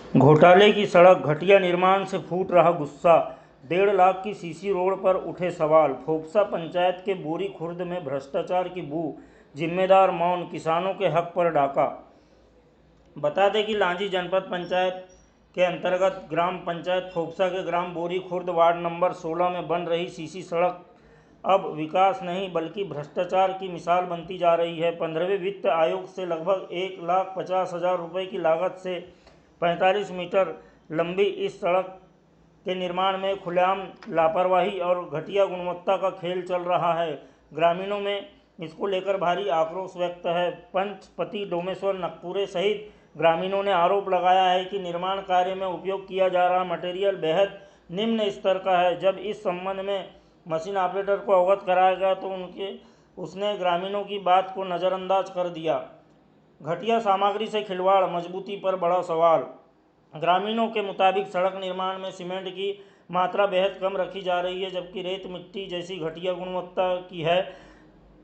घोटाले की सड़क, घटिया निर्माण से फूट रहा गुस्सा, 1.5 लाख की सीसी रोड पर उठे सवाल। फोकसा पंचायत के बोरी खुर्द में भ्रष्टाचार की बू, जिम्मेदार मौन, किसानों के हक पर डाका। बता दें कि लांजी जनपद पंचायत के अंतर्गत ग्राम पंचायत फोकसा के ग्राम बोरी खुर्द वार्ड नंबर 16 में बन रही सीसी सड़क अब विकास नहीं बल्कि भ्रष्टाचार की मिसाल बनती जा रही है। 15वें वित्त आयोग से लगभग 1,50,000 रुपये की लागत से 45 मीटर लंबी इस सड़क के निर्माण में खुलेआम लापरवाही और घटिया गुणवत्ता का खेल चल रहा है। ग्रामीणों में इसको लेकर भारी आक्रोश व्यक्त है। पंचपति डोमेश्वर नकपुरे सहित ग्रामीणों ने आरोप लगाया है कि निर्माण कार्य में उपयोग किया जा रहा मटेरियल बेहद निम्न स्तर का है। जब इस संबंध में मशीन ऑपरेटर को अवगत कराया गया तो उसने ग्रामीणों की बात को नज़रअंदाज कर दिया। घटिया सामग्री से खिलवाड़, मजबूती पर बड़ा सवाल। ग्रामीणों के मुताबिक सड़क निर्माण में सीमेंट की मात्रा बेहद कम रखी जा रही है, जबकि रेत मिट्टी जैसी घटिया गुणवत्ता की है।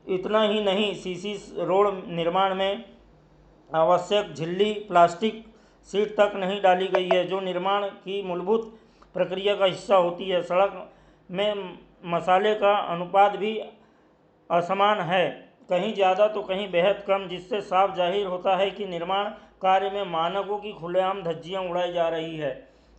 इतना ही नहीं, सीसी रोड निर्माण में आवश्यक झिल्ली, प्लास्टिक सीट तक नहीं डाली गई है, जो निर्माण की मूलभूत प्रक्रिया का हिस्सा होती है। सड़क में मसाले का अनुपात भी असमान है, कहीं ज़्यादा तो कहीं बेहद कम, जिससे साफ जाहिर होता है कि निर्माण कार्य में मानकों की खुलेआम धज्जियां उड़ाई जा रही है।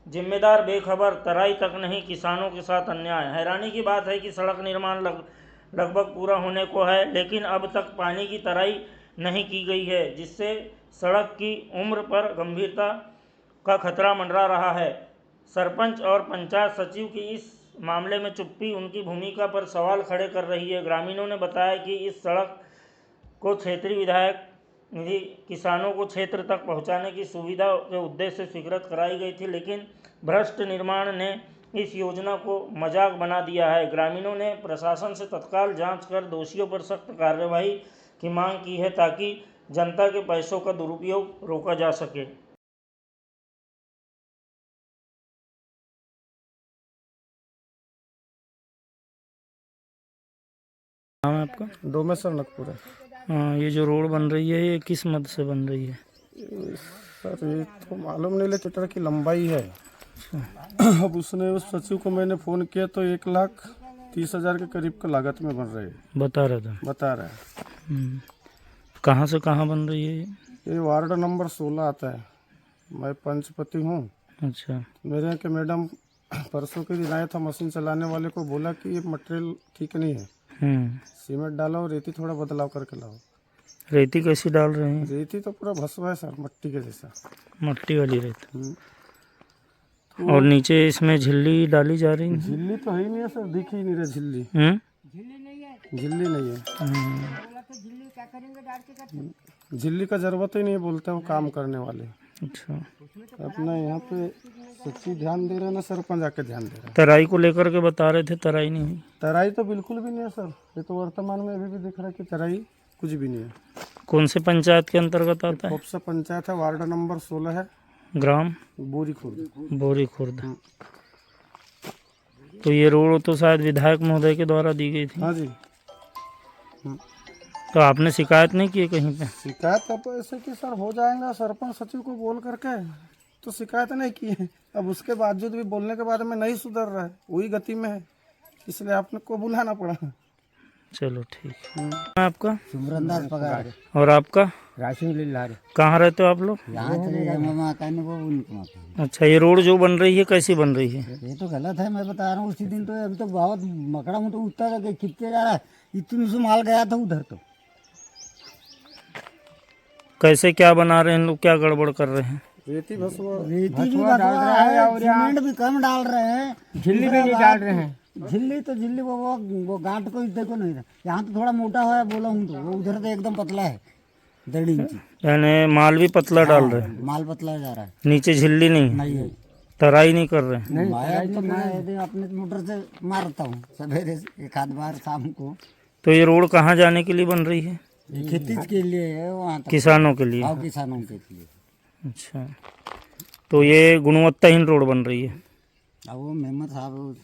जिम्मेदार बेखबर, तराई तक नहीं, किसानों के साथ अन्याय। हैरानी की बात है कि सड़क निर्माण लगभग पूरा होने को है, लेकिन अब तक पानी की तराई नहीं की गई है, जिससे सड़क की उम्र पर गंभीरता का खतरा मंडरा रहा है। सरपंच और पंचायत सचिव की इस मामले में चुप्पी उनकी भूमिका पर सवाल खड़े कर रही है। ग्रामीणों ने बताया कि इस सड़क को क्षेत्रीय विधायक निधि किसानों को क्षेत्र तक पहुंचाने की सुविधा के उद्देश्य से स्वीकृत कराई गई थी, लेकिन भ्रष्ट निर्माण ने इस योजना को मजाक बना दिया है। ग्रामीणों ने प्रशासन से तत्काल जांच कर दोषियों पर सख्त कार्रवाई की मांग की है, ताकि जनता के पैसों का दुरुपयोग रोका जा सके। नाम है आपका? डोमेश्वर नकपुरे। हाँ, ये जो रोड बन रही है ये किस मद से बन रही है? सर ये तो मालूम नहीं, लेकिन मीटर की लंबाई है। अब उसने उस सचिव को मैंने फ़ोन किया तो 1,30,000 के करीब का लागत में बन रही है, बता रहा है। कहाँ से कहाँ बन रही है ये वार्ड नंबर 16 आता है। मैं पंचपति हूँ। अच्छा। मेरे यहाँ के मैडम परसों के दिन आया था, मशीन चलाने वाले को बोला कि ये मटेरियल ठीक नहीं है, सीमेंट डालो और रेती थोड़ा बदलाव करके लाओ। रेती कैसी डाल रहे हैं? रेती तो पूरा भसवा है सर, मट्टी के जैसा, मट्टी वाली रेती। और नीचे इसमें झिल्ली डाली जा रही है? झिल्ली तो है ही नहीं है सर, दिख ही नहीं रहा झिल्ली। झिल्ली नहीं है। झिल्ली का जरूरत ही नहीं बोलते वो काम करने वाले। अच्छा। अपना यहाँ पे सच्ची ध्यान दे रहे ना, सरपंच आके ध्यान दे रहे। तराई को लेकर के बता रहे थे, तराई नहीं हुई। तराई तो बिल्कुल भी नहीं है सर, ये तो वर्तमान में अभी भी दिख रहा है कि तराई कुछ भी नहीं है। कौन से पंचायत के अंतर्गत आता है? फोकसा पंचायत है, वार्ड नंबर 16 है, ग्राम बोरी खुर्द। बोरी खुर्द। तो ये रोड तो शायद विधायक महोदय के द्वारा दी गई थी। हाँ जी। तो आपने शिकायत नहीं की कहीं पे? शिकायत अब ऐसे कि सर हो जाएगा, सरपंच सचिव को बोल करके तो शिकायत नहीं की है। अब उसके बावजूद भी बोलने के बाद में नहीं सुधर रहा है, वही गति में है, इसलिए आपने को बुलाना पड़ा। चलो ठीक है। आपका? सुमरनदास पगार। और आपका? राशन लीलार। कहाँ रहते हो आप लोग? यहाँ अच्छा, ये रोड जो बन रही है कैसी बन रही है? ये तो गलत है, मैं बता रहा हूँ। उसी दिन तो अभी तो बहुत मकड़ा मुझे उठता था, खिंचते जा रहा है, इतनी से माल गया था उधर। तो कैसे क्या बना रहे हैं लोग, क्या गड़बड़ कर रहे हैं? रेती भी भसवा डाल रहा है और सीमेंट भी कम डाल रहे हैं, झिल्ली भी नहीं डाल रहे हैं। झिल्ली वो गांठ को देखो नहीं था, यहाँ तो थोड़ा मोटा है बोला हूँ, तो वो उधर तो एकदम पतला है, 1.5 इंची। यानी माल भी पतला डाल रहे हैं? माल पतला जा रहा है, नीचे झिल्ली नहीं है, तराई नहीं कर रहे हैं? तो मैं अपने मोटर से मारता हूँ सवेरे एक आध बार शाम को। तो ये रोड कहाँ जाने के लिए बन रही है? खेती के लिए है, वहाँ तक किसानों के लिए? किसानों के लिए। अच्छा, तो ये गुणवत्ताहीन रोड बन रही है। अब वो मेहमत साहब